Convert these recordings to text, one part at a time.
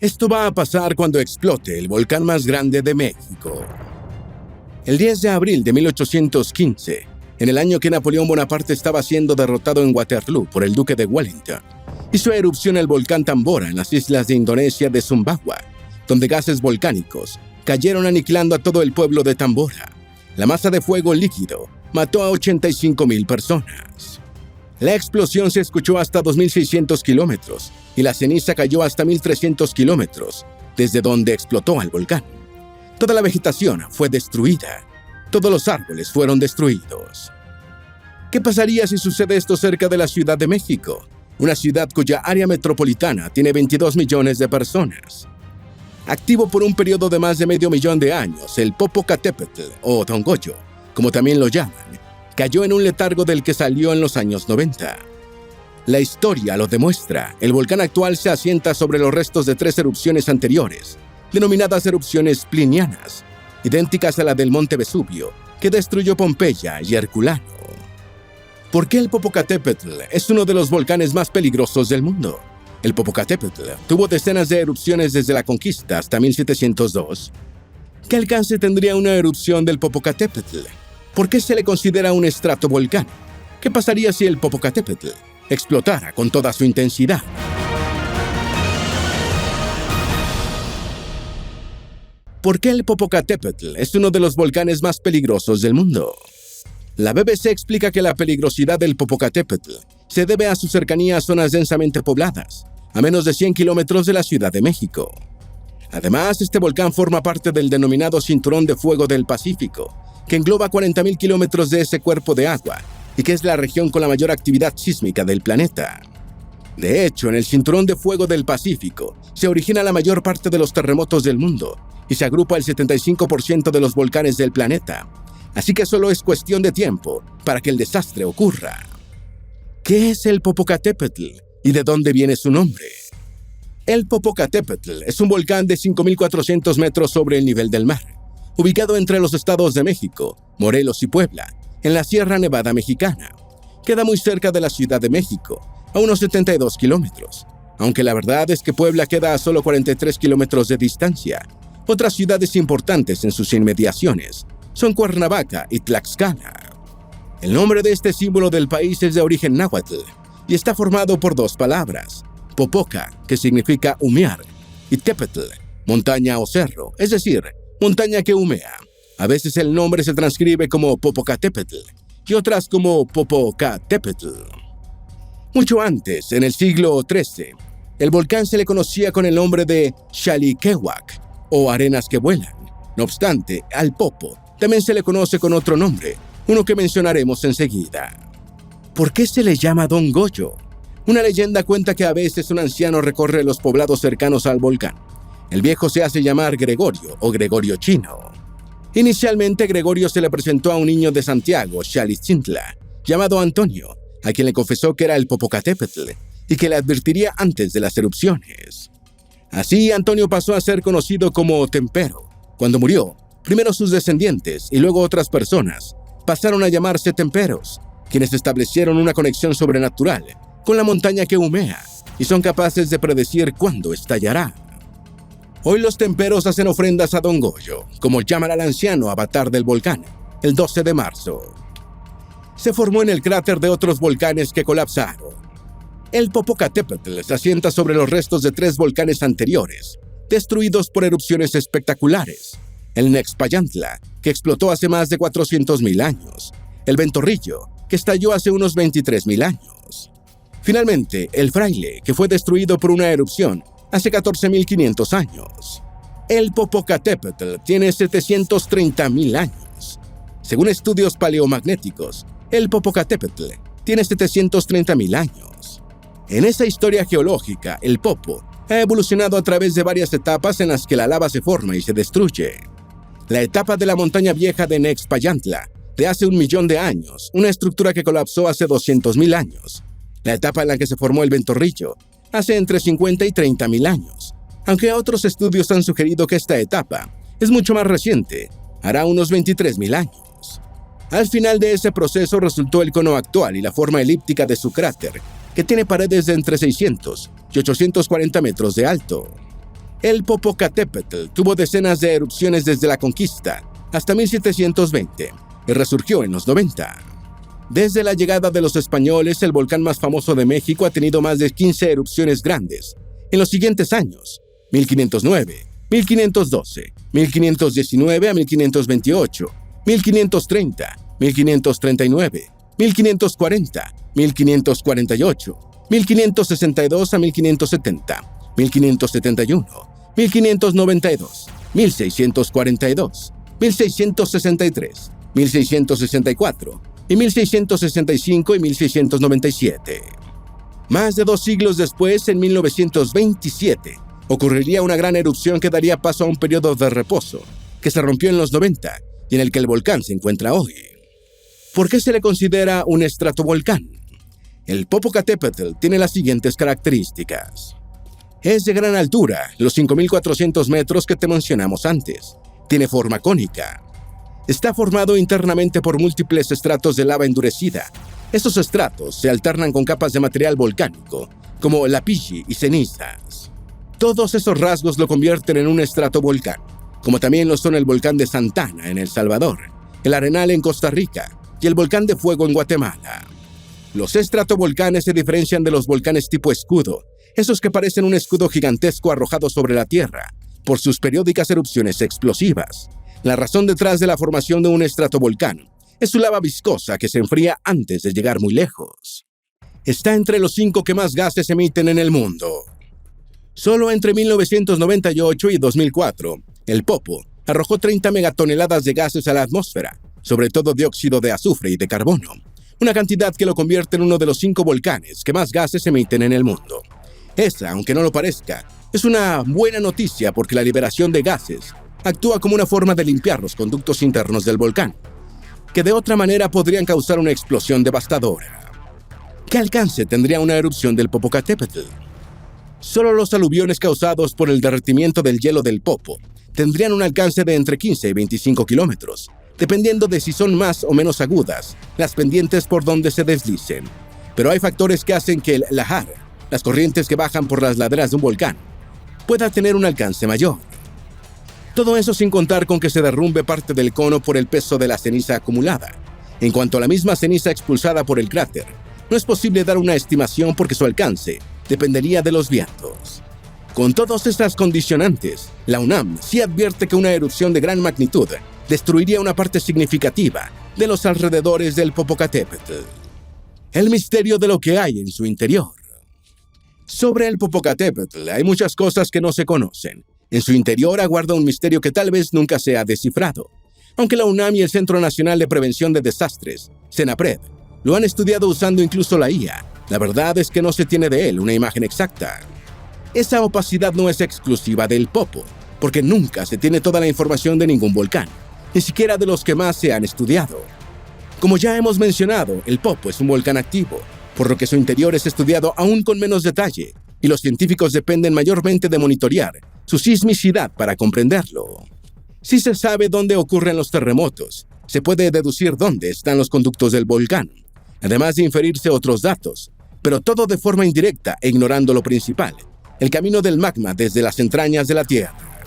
Esto va a pasar cuando explote el volcán más grande de México. El 10 de abril de 1815, en el año que Napoleón Bonaparte estaba siendo derrotado en Waterloo por el duque de Wellington, hizo erupción el volcán Tambora en las islas de Indonesia de Sumbawa, donde gases volcánicos cayeron aniquilando a todo el pueblo de Tambora. La masa de fuego líquido mató a 85,000 personas. La explosión se escuchó hasta 2.600 kilómetros y la ceniza cayó hasta 1.300 kilómetros desde donde explotó el volcán. Toda la vegetación fue destruida. Todos los árboles fueron destruidos. ¿Qué pasaría si sucede esto cerca de la Ciudad de México? Una ciudad cuya área metropolitana tiene 22 millones de personas. Activo por un periodo de más de medio millón de años, el Popocatépetl, o Don Goyo, como también lo llaman, cayó en un letargo del que salió en los años 90. La historia lo demuestra. El volcán actual se asienta sobre los restos de 3 erupciones anteriores, denominadas erupciones plinianas, idénticas a la del monte Vesubio, que destruyó Pompeya y Herculano. ¿Por qué el Popocatépetl es uno de los volcanes más peligrosos del mundo? El Popocatépetl tuvo decenas de erupciones desde la conquista hasta 1702. ¿Qué alcance tendría una erupción del Popocatépetl? ¿Por qué se le considera un estratovolcán? ¿Qué pasaría si el Popocatépetl explotara con toda su intensidad? ¿Por qué el Popocatépetl es uno de los volcanes más peligrosos del mundo? La BBC explica que la peligrosidad del Popocatépetl se debe a su cercanía a zonas densamente pobladas, a menos de 100 kilómetros de la Ciudad de México. Además, este volcán forma parte del denominado Cinturón de Fuego del Pacífico, que engloba 40,000 kilómetros de ese cuerpo de agua y que es la región con la mayor actividad sísmica del planeta. De hecho, en el Cinturón de Fuego del Pacífico se origina la mayor parte de los terremotos del mundo y se agrupa el 75% de los volcanes del planeta. Así que solo es cuestión de tiempo para que el desastre ocurra. ¿Qué es el Popocatépetl y de dónde viene su nombre? El Popocatépetl es un volcán de 5.400 metros sobre el nivel del mar, ubicado entre los estados de México, Morelos y Puebla, en la Sierra Nevada mexicana. Queda muy cerca de la Ciudad de México, a unos 72 kilómetros, aunque la verdad es que Puebla queda a solo 43 kilómetros de distancia. Otras ciudades importantes en sus inmediaciones son Cuernavaca y Tlaxcala. El nombre de este símbolo del país es de origen náhuatl y está formado por 2 palabras: Popoca, que significa humear, y Tepetl, montaña o cerro, es decir, montaña que humea. A veces el nombre se transcribe como Popocatépetl y otras como Popocatépetl. Mucho antes, en el siglo XIII, el volcán se le conocía con el nombre de Xaliquehuac, o arenas que vuelan. No obstante, al Popo también se le conoce con otro nombre, uno que mencionaremos enseguida. ¿Por qué se le llama Don Goyo? Una leyenda cuenta que a veces un anciano recorre los poblados cercanos al volcán. El viejo se hace llamar Gregorio o Gregorio Chino. Inicialmente, Gregorio se le presentó a un niño de Santiago, Xalitzintla, llamado Antonio, a quien le confesó que era el Popocatépetl y que le advertiría antes de las erupciones. Así, Antonio pasó a ser conocido como Tempero. Cuando murió, primero sus descendientes y luego otras personas pasaron a llamarse temperos, quienes establecieron una conexión sobrenatural con la montaña que humea y son capaces de predecir cuándo estallará. Hoy los temperos hacen ofrendas a Don Goyo, como llaman al anciano avatar del volcán, el 12 de marzo. Se formó en el cráter de otros volcanes que colapsaron. El Popocatépetl se asienta sobre los restos de 3 volcanes anteriores, destruidos por erupciones espectaculares: el Nexpayantla, que explotó hace más de 400,000 años, el Ventorrillo, que estalló hace unos 23,000 años. Finalmente, el Fraile, que fue destruido por una erupción hace 14,500 años. El Popocatépetl tiene 730,000 años. Según estudios paleomagnéticos, el Popocatépetl tiene 730,000 años. En esa historia geológica, el Popo ha evolucionado a través de varias etapas en las que la lava se forma y se destruye. La etapa de la montaña vieja de Nexpayantla, de hace 1.000.000 de años, una estructura que colapsó hace 200,000 años. La etapa en la que se formó el Ventorrillo, hace entre 50 y 30,000 años, aunque otros estudios han sugerido que esta etapa es mucho más reciente, hará unos 23,000 años. Al final de ese proceso resultó el cono actual y la forma elíptica de su cráter, que tiene paredes de entre 600 y 840 metros de alto. El Popocatépetl tuvo decenas de erupciones desde la conquista hasta 1720 y resurgió en los 90. Desde la llegada de los españoles, el volcán más famoso de México ha tenido más de 15 erupciones grandes en los siguientes años: 1509, 1512, 1519 a 1528, 1530, 1539, 1540, 1548, 1562 a 1570, 1571, 1592, 1642, 1663, 1664 y 1665 y 1697. Más de 2 siglos después, en 1927, ocurriría una gran erupción que daría paso a un periodo de reposo, que se rompió en los 90 y en el que el volcán se encuentra hoy. ¿Por qué se le considera un estratovolcán? El Popocatépetl tiene las siguientes características. Es de gran altura, los 5.400 metros que te mencionamos antes. Tiene forma cónica. Está formado internamente por múltiples estratos de lava endurecida. Estos estratos se alternan con capas de material volcánico, como lapilli y cenizas. Todos esos rasgos lo convierten en un estratovolcán, como también lo son el volcán de Santana en El Salvador, el Arenal en Costa Rica y el volcán de Fuego en Guatemala. Los estratovolcanes se diferencian de los volcanes tipo escudo, esos que parecen un escudo gigantesco arrojado sobre la Tierra, por sus periódicas erupciones explosivas. La razón detrás de la formación de un estratovolcán es su lava viscosa que se enfría antes de llegar muy lejos. Está entre los 5 que más gases emiten en el mundo. Solo entre 1998 y 2004, el Popo arrojó 30 megatoneladas de gases a la atmósfera, sobre todo dióxido de azufre y de carbono, una cantidad que lo convierte en uno de los 5 volcanes que más gases emiten en el mundo. Esa, aunque no lo parezca, es una buena noticia porque la liberación de gases actúa como una forma de limpiar los conductos internos del volcán, que de otra manera podrían causar una explosión devastadora. ¿Qué alcance tendría una erupción del Popocatépetl? Solo los aluviones causados por el derretimiento del hielo del Popo tendrían un alcance de entre 15 y 25 kilómetros, dependiendo de si son más o menos agudas las pendientes por donde se deslicen. Pero hay factores que hacen que el lahar, las corrientes que bajan por las laderas de un volcán, pueda tener un alcance mayor. Todo eso sin contar con que se derrumbe parte del cono por el peso de la ceniza acumulada. En cuanto a la misma ceniza expulsada por el cráter, no es posible dar una estimación porque su alcance dependería de los vientos. Con todas estas condicionantes, la UNAM sí advierte que una erupción de gran magnitud destruiría una parte significativa de los alrededores del Popocatépetl. El misterio de lo que hay en su interior. Sobre el Popocatépetl hay muchas cosas que no se conocen. En su interior aguarda un misterio que tal vez nunca sea descifrado. Aunque la UNAM y el Centro Nacional de Prevención de Desastres, CENAPRED, lo han estudiado usando incluso la IA, la verdad es que no se tiene de él una imagen exacta. Esa opacidad no es exclusiva del Popo, porque nunca se tiene toda la información de ningún volcán, ni siquiera de los que más se han estudiado. Como ya hemos mencionado, el Popo es un volcán activo, por lo que su interior es estudiado aún con menos detalle, y los científicos dependen mayormente de monitorear su sismicidad para comprenderlo. Si se sabe dónde ocurren los terremotos, se puede deducir dónde están los conductos del volcán, además de inferirse otros datos, pero todo de forma indirecta e ignorando lo principal, el camino del magma desde las entrañas de la Tierra.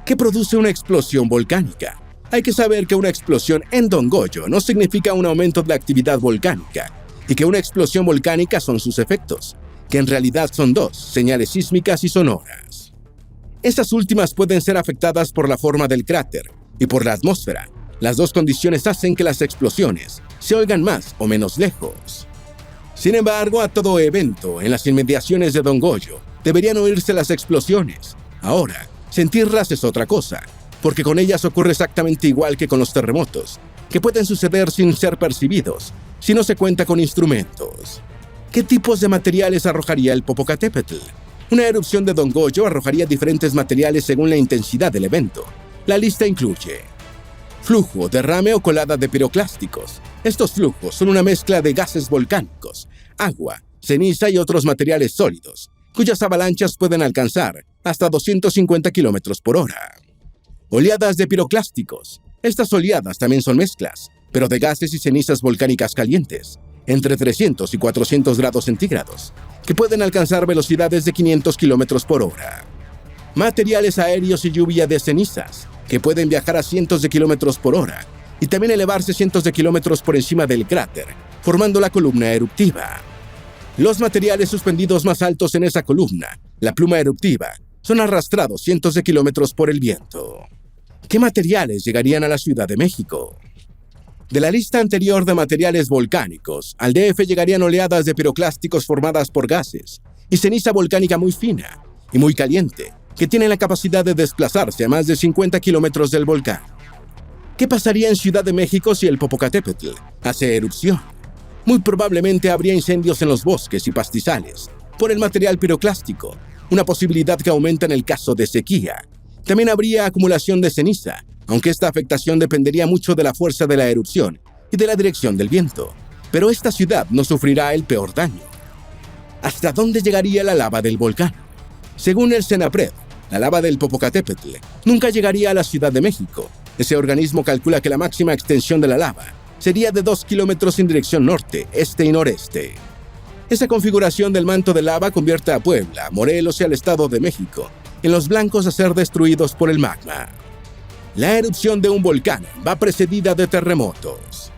¿Qué produce una explosión volcánica? Hay que saber que una explosión en Don Goyo no significa un aumento de la actividad volcánica, y que una explosión volcánica son sus efectos, que en realidad son 2, señales sísmicas y sonoras. Estas últimas pueden ser afectadas por la forma del cráter y por la atmósfera. Las 2 condiciones hacen que las explosiones se oigan más o menos lejos. Sin embargo, a todo evento en las inmediaciones de Don Goyo deberían oírse las explosiones. Ahora, sentirlas es otra cosa, porque con ellas ocurre exactamente igual que con los terremotos, que pueden suceder sin ser percibidos, si no se cuenta con instrumentos. ¿Qué tipos de materiales arrojaría el Popocatépetl? Una erupción de Don Goyo arrojaría diferentes materiales según la intensidad del evento. La lista incluye flujo, derrame o colada de piroclásticos. Estos flujos son una mezcla de gases volcánicos, agua, ceniza y otros materiales sólidos, cuyas avalanchas pueden alcanzar hasta 250 kilómetros por hora. Oleadas de piroclásticos. Estas oleadas también son mezclas, pero de gases y cenizas volcánicas calientes, entre 300 y 400 grados centígrados, que pueden alcanzar velocidades de 500 kilómetros por hora. materiales aéreos y lluvia de cenizas, que pueden viajar a cientos de kilómetros por hora y también elevarse cientos de kilómetros por encima del cráter, formando la columna eruptiva. Los materiales suspendidos más altos en esa columna, la pluma eruptiva, son arrastrados cientos de kilómetros por el viento. ¿Qué materiales llegarían a la Ciudad de México? De la lista anterior de materiales volcánicos, al DF llegarían oleadas de piroclásticos formadas por gases y ceniza volcánica muy fina y muy caliente, que tienen la capacidad de desplazarse a más de 50 kilómetros del volcán. ¿Qué pasaría en Ciudad de México si el Popocatépetl hace erupción? Muy probablemente habría incendios en los bosques y pastizales por el material piroclástico, una posibilidad que aumenta en el caso de sequía. También habría acumulación de ceniza, aunque esta afectación dependería mucho de la fuerza de la erupción y de la dirección del viento. Pero esta ciudad no sufrirá el peor daño. ¿Hasta dónde llegaría la lava del volcán? Según el CENAPRED, la lava del Popocatépetl nunca llegaría a la Ciudad de México. Ese organismo calcula que la máxima extensión de la lava sería de 2 kilómetros en dirección norte, este y noreste. Esa configuración del manto de lava convierte a Puebla, Morelos y al Estado de México en los blancos a ser destruidos por el magma. La erupción de un volcán va precedida de terremotos.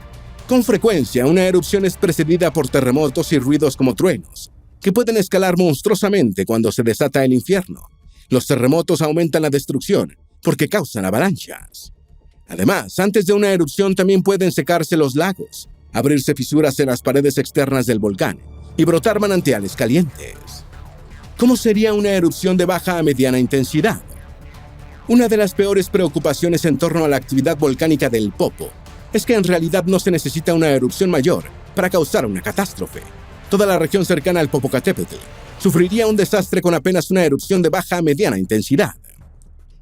Con frecuencia, una erupción es precedida por terremotos y ruidos como truenos, que pueden escalar monstruosamente cuando se desata el infierno. Los terremotos aumentan la destrucción porque causan avalanchas. Además, antes de una erupción también pueden secarse los lagos, abrirse fisuras en las paredes externas del volcán y brotar manantiales calientes. ¿Cómo sería una erupción de baja a mediana intensidad? Una de las peores preocupaciones en torno a la actividad volcánica del Popo es que en realidad no se necesita una erupción mayor para causar una catástrofe. Toda la región cercana al Popocatépetl sufriría un desastre con apenas una erupción de baja a mediana intensidad.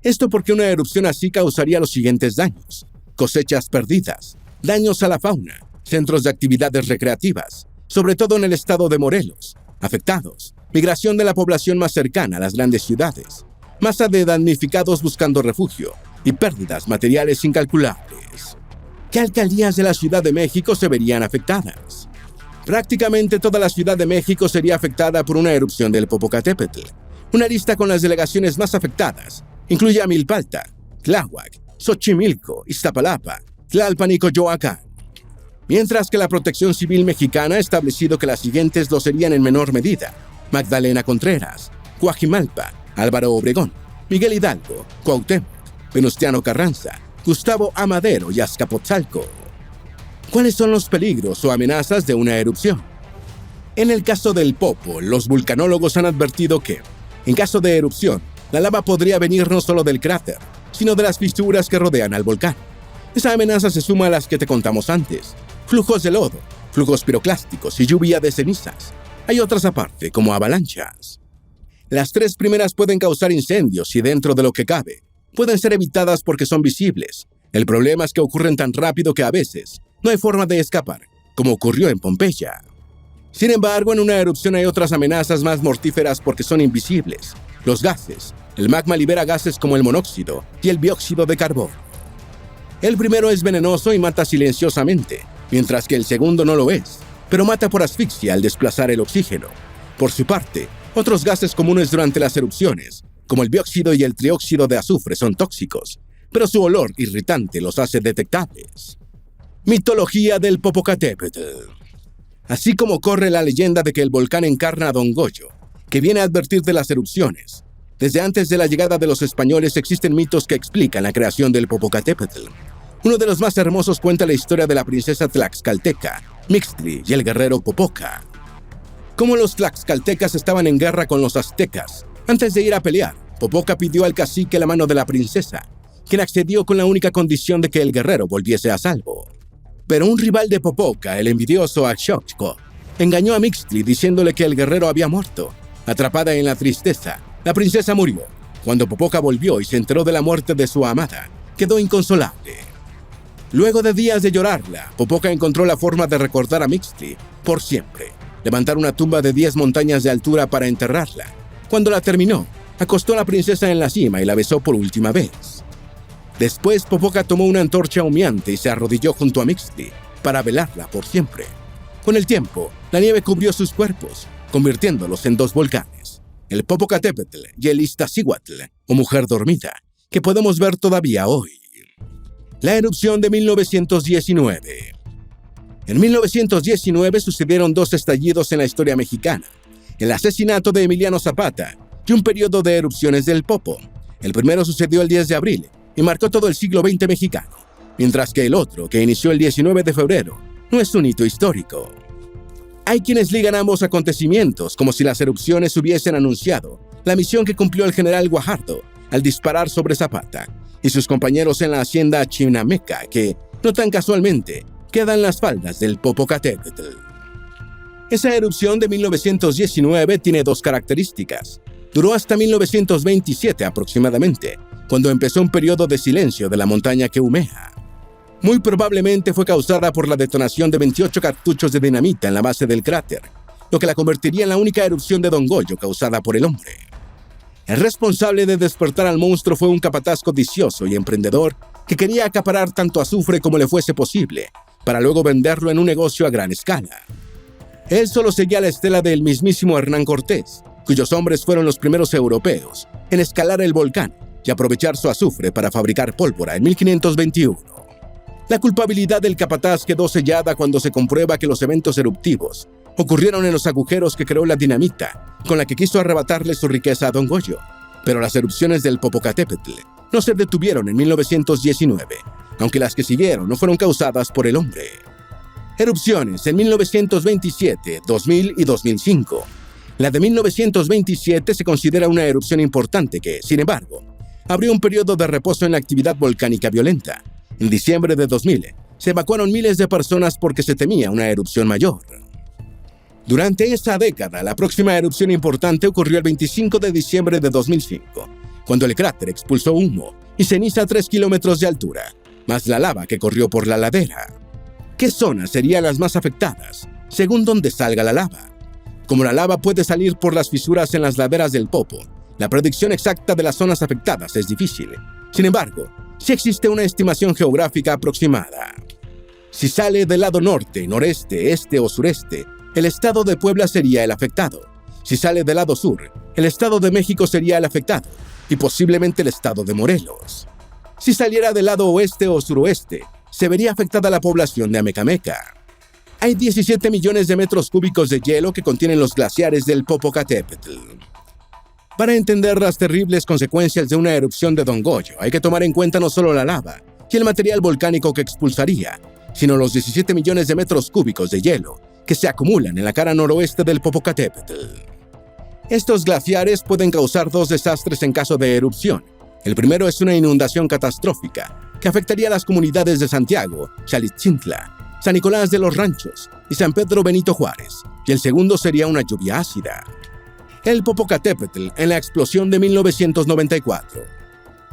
Esto porque una erupción así causaría los siguientes daños: cosechas perdidas, daños a la fauna, centros de actividades recreativas, sobre todo en el estado de Morelos, afectados, migración de la población más cercana a las grandes ciudades, masa de damnificados buscando refugio y pérdidas materiales incalculables. ¿Qué alcaldías de la Ciudad de México se verían afectadas? Prácticamente toda la Ciudad de México sería afectada por una erupción del Popocatépetl. Una lista con las delegaciones más afectadas incluye a Milpalta, Tláhuac, Xochimilco, Iztapalapa, Tlalpan y Coyoacán. Mientras que la Protección Civil Mexicana ha establecido que las siguientes lo serían en menor medida: Magdalena Contreras, Coajimalpa, Álvaro Obregón, Miguel Hidalgo, Cuauhtémoc, Venustiano Carranza, Gustavo Amadero y Azcapotzalco. ¿Cuáles son los peligros o amenazas de una erupción? En el caso del Popo, los vulcanólogos han advertido que, en caso de erupción, la lava podría venir no solo del cráter, sino de las fisuras que rodean al volcán. Esa amenaza se suma a las que te contamos antes: flujos de lodo, flujos piroclásticos y lluvia de cenizas. Hay otras aparte, como avalanchas. Las tres primeras pueden causar incendios y, dentro de lo que cabe, pueden ser evitadas porque son visibles. El problema es que ocurren tan rápido que a veces no hay forma de escapar, como ocurrió en Pompeya. Sin embargo, en una erupción hay otras amenazas más mortíferas porque son invisibles: los gases. El magma libera gases como el monóxido y el dióxido de carbono. El primero es venenoso y mata silenciosamente, mientras que el segundo no lo es, pero mata por asfixia al desplazar el oxígeno. Por su parte, otros gases comunes durante las erupciones, como el dióxido y el trióxido de azufre, son tóxicos, pero su olor irritante los hace detectables. Mitología del Popocatépetl. Así como corre la leyenda de que el volcán encarna a Don Goyo, que viene a advertir de las erupciones, desde antes de la llegada de los españoles existen mitos que explican la creación del Popocatépetl. Uno de los más hermosos cuenta la historia de la princesa tlaxcalteca, Mixtli, y el guerrero Popoca. Como los tlaxcaltecas estaban en guerra con los aztecas, antes de ir a pelear, Popoca pidió al cacique la mano de la princesa, quien accedió con la única condición de que el guerrero volviese a salvo. Pero un rival de Popoca, el envidioso Axochco, engañó a Mixtli diciéndole que el guerrero había muerto. Atrapada en la tristeza, la princesa murió. Cuando Popoca volvió y se enteró de la muerte de su amada, quedó inconsolable. Luego de días de llorarla, Popoca encontró la forma de recordar a Mixtli por siempre: levantar una tumba de 10 montañas de altura para enterrarla. Cuando la terminó, acostó a la princesa en la cima y la besó por última vez. Después, Popoca tomó una antorcha humeante y se arrodilló junto a Mixtli para velarla por siempre. Con el tiempo, la nieve cubrió sus cuerpos, convirtiéndolos en 2 volcanes. el Popocatépetl y el Iztaccíhuatl, o Mujer Dormida, que podemos ver todavía hoy. La erupción de 1919. En 1919 sucedieron dos estallidos en la historia mexicana: el asesinato de Emiliano Zapata y un periodo de erupciones del Popo. El primero sucedió el 10 de abril y marcó todo el siglo XX mexicano, mientras que el otro, que inició el 19 de febrero, no es un hito histórico. Hay quienes ligan ambos acontecimientos como si las erupciones hubiesen anunciado la misión que cumplió el general Guajardo al disparar sobre Zapata y sus compañeros en la hacienda Chinameca, que, no tan casualmente, queda en las faldas del Popocatépetl. Esa erupción de 1919 tiene dos características. Duró hasta 1927 aproximadamente, cuando empezó un periodo de silencio de la montaña que humea. Muy probablemente fue causada por la detonación de 28 cartuchos de dinamita en la base del cráter, lo que la convertiría en la única erupción de Don Goyo causada por el hombre. El responsable de despertar al monstruo fue un capataz codicioso y emprendedor que quería acaparar tanto azufre como le fuese posible, para luego venderlo en un negocio a gran escala. Él solo seguía la estela del mismísimo Hernán Cortés, cuyos hombres fueron los primeros europeos en escalar el volcán y aprovechar su azufre para fabricar pólvora en 1521. La culpabilidad del capataz quedó sellada cuando se comprueba que los eventos eruptivos ocurrieron en los agujeros que creó la dinamita, con la que quiso arrebatarle su riqueza a Don Goyo. Pero las erupciones del Popocatépetl no se detuvieron en 1919, aunque las que siguieron no fueron causadas por el hombre. Erupciones en 1927, 2000 y 2005. La de 1927 se considera una erupción importante que, sin embargo, abrió un periodo de reposo en la actividad volcánica violenta. En diciembre de 2000, se evacuaron miles de personas porque se temía una erupción mayor. Durante esa década, la próxima erupción importante ocurrió el 25 de diciembre de 2005, cuando el cráter expulsó humo y ceniza a 3 kilómetros de altura, más la lava que corrió por la ladera. ¿Qué zonas serían las más afectadas, según donde salga la lava? Como la lava puede salir por las fisuras en las laderas del Popo, la predicción exacta de las zonas afectadas es difícil. Sin embargo, sí existe una estimación geográfica aproximada. Si sale del lado norte, noreste, este o sureste, el estado de Puebla sería el afectado. Si sale del lado sur, el estado de México sería el afectado, y posiblemente el estado de Morelos. Si saliera del lado oeste o suroeste, se vería afectada la población de Amecameca. Hay 17 millones de metros cúbicos de hielo que contienen los glaciares del Popocatépetl. Para entender las terribles consecuencias de una erupción de Don Goyo, hay que tomar en cuenta no solo la lava y el material volcánico que expulsaría, sino los 17 millones de metros cúbicos de hielo que se acumulan en la cara noroeste del Popocatépetl. Estos glaciares pueden causar dos desastres en caso de erupción. El primero es una inundación catastrófica que afectaría a las comunidades de Santiago, Xalitzintla, San Nicolás de los Ranchos y San Pedro Benito Juárez, y el segundo sería una lluvia ácida. El Popocatépetl en la explosión de 1994.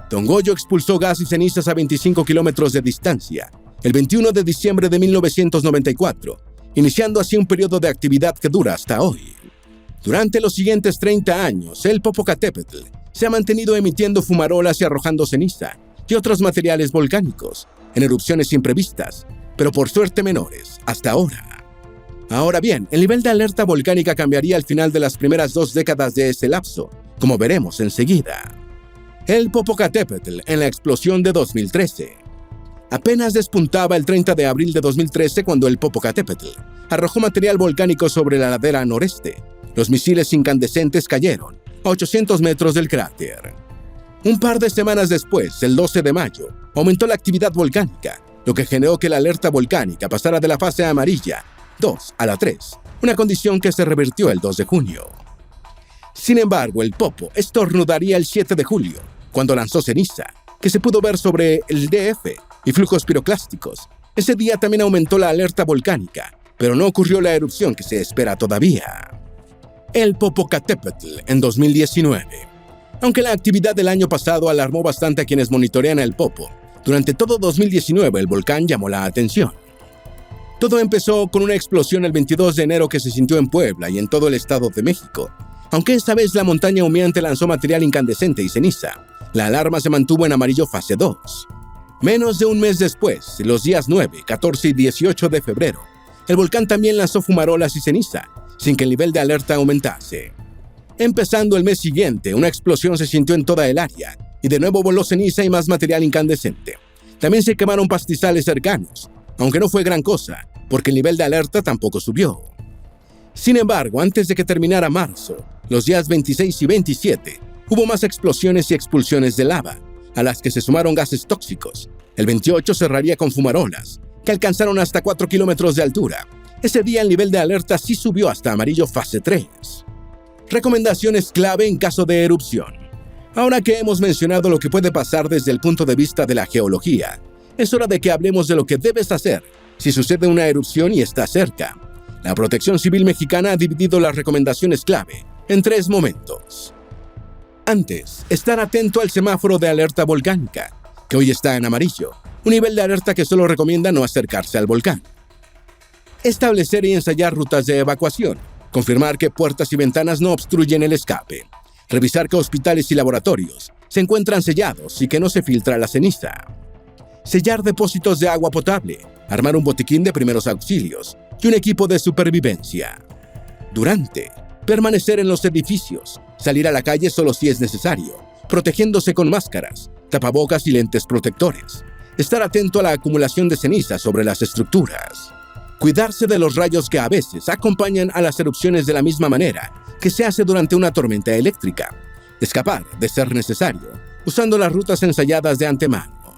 Don Goyo expulsó gas y cenizas a 25 kilómetros de distancia, el 21 de diciembre de 1994, iniciando así un periodo de actividad que dura hasta hoy. Durante los siguientes 30 años, el Popocatépetl se ha mantenido emitiendo fumarolas y arrojando ceniza y otros materiales volcánicos en erupciones imprevistas, pero por suerte menores, hasta ahora. Ahora bien, el nivel de alerta volcánica cambiaría al final de las primeras 2 décadas de ese lapso, como veremos enseguida. El Popocatépetl en la explosión de 2013. Apenas despuntaba el 30 de abril de 2013 cuando el Popocatépetl arrojó material volcánico sobre la ladera noreste. Los misiles incandescentes cayeron a 800 metros del cráter. Un par de semanas después, el 12 de mayo, aumentó la actividad volcánica, lo que generó que la alerta volcánica pasara de la fase amarilla 2 a la 3, una condición que se revirtió el 2 de junio. Sin embargo, el Popo estornudaría el 7 de julio, cuando lanzó ceniza, que se pudo ver sobre el DF y flujos piroclásticos. Ese día también aumentó la alerta volcánica, pero no ocurrió la erupción que se espera todavía. El Popocatépetl en 2019. Aunque la actividad del año pasado alarmó bastante a quienes monitorean el Popo, durante todo 2019 el volcán llamó la atención. Todo empezó con una explosión el 22 de enero que se sintió en Puebla y en todo el Estado de México. Aunque esta vez la montaña humeante lanzó material incandescente y ceniza, la alarma se mantuvo en amarillo fase 2. Menos de un mes después, los días 9, 14 y 18 de febrero, el volcán también lanzó fumarolas y ceniza, sin que el nivel de alerta aumentase. Empezando el mes siguiente, una explosión se sintió en toda el área y de nuevo voló ceniza y más material incandescente. También se quemaron pastizales cercanos, aunque no fue gran cosa, porque el nivel de alerta tampoco subió. Sin embargo, antes de que terminara marzo, los días 26 y 27, hubo más explosiones y expulsiones de lava, a las que se sumaron gases tóxicos. El 28 cerraría con fumarolas, que alcanzaron hasta 4 kilómetros de altura. Ese día el nivel de alerta sí subió hasta amarillo fase 3. Recomendaciones clave en caso de erupción. Ahora que hemos mencionado lo que puede pasar desde el punto de vista de la geología, es hora de que hablemos de lo que debes hacer si sucede una erupción y está cerca. La Protección Civil Mexicana ha dividido las recomendaciones clave en 3 momentos. Antes, estar atento al semáforo de alerta volcánica, que hoy está en amarillo, un nivel de alerta que solo recomienda no acercarse al volcán. Establecer y ensayar rutas de evacuación, confirmar que puertas y ventanas no obstruyen el escape, revisar que hospitales y laboratorios se encuentran sellados y que no se filtra la ceniza, sellar depósitos de agua potable, armar un botiquín de primeros auxilios y un equipo de supervivencia. Permanecer en los edificios, salir a la calle solo si es necesario, protegiéndose con máscaras, tapabocas y lentes protectores. Estar atento a la acumulación de ceniza sobre las estructuras. Cuidarse de los rayos que a veces acompañan a las erupciones de la misma manera que se hace durante una tormenta eléctrica. Escapar, de ser necesario, usando las rutas ensayadas de antemano.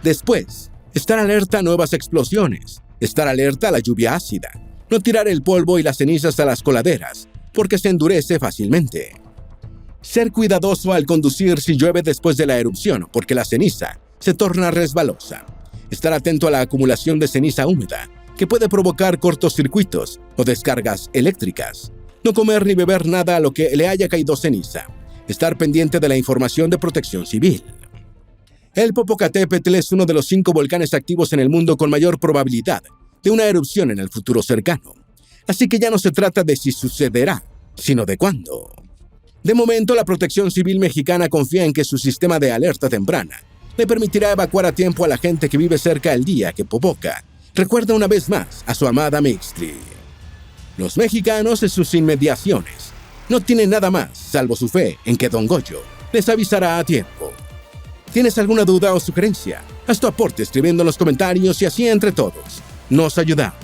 Después, estar alerta a nuevas explosiones. Estar alerta a la lluvia ácida. No tirar el polvo y las cenizas a las coladeras, porque se endurece fácilmente. Ser cuidadoso al conducir si llueve después de la erupción, porque la ceniza se torna resbalosa. Estar atento a la acumulación de ceniza húmeda, que puede provocar cortocircuitos o descargas eléctricas. No comer ni beber nada a lo que le haya caído ceniza. Estar pendiente de la información de Protección Civil. El Popocatépetl es uno de los 5 volcanes activos en el mundo con mayor probabilidad de una erupción en el futuro cercano. Así que ya no se trata de si sucederá, sino de cuándo. De momento, la Protección Civil Mexicana confía en que su sistema de alerta temprana le permitirá evacuar a tiempo a la gente que vive cerca el día que Popoca recuerda una vez más a su amada Mixtli. Los mexicanos en sus inmediaciones no tienen nada más, salvo su fe en que Don Goyo les avisará a tiempo. ¿Tienes alguna duda o sugerencia? Haz tu aporte escribiendo en los comentarios y así entre todos nos ayudamos.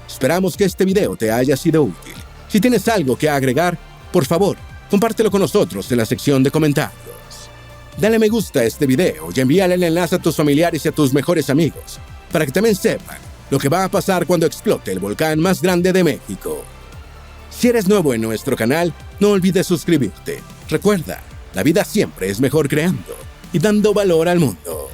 Esperamos que este video te haya sido útil. Si tienes algo que agregar, por favor, compártelo con nosotros en la sección de comentarios. Dale me gusta a este video y envíale el enlace a tus familiares y a tus mejores amigos, para que también sepan lo que va a pasar cuando explote el volcán más grande de México. Si eres nuevo en nuestro canal, no olvides suscribirte. Recuerda, la vida siempre es mejor creando y dando valor al mundo.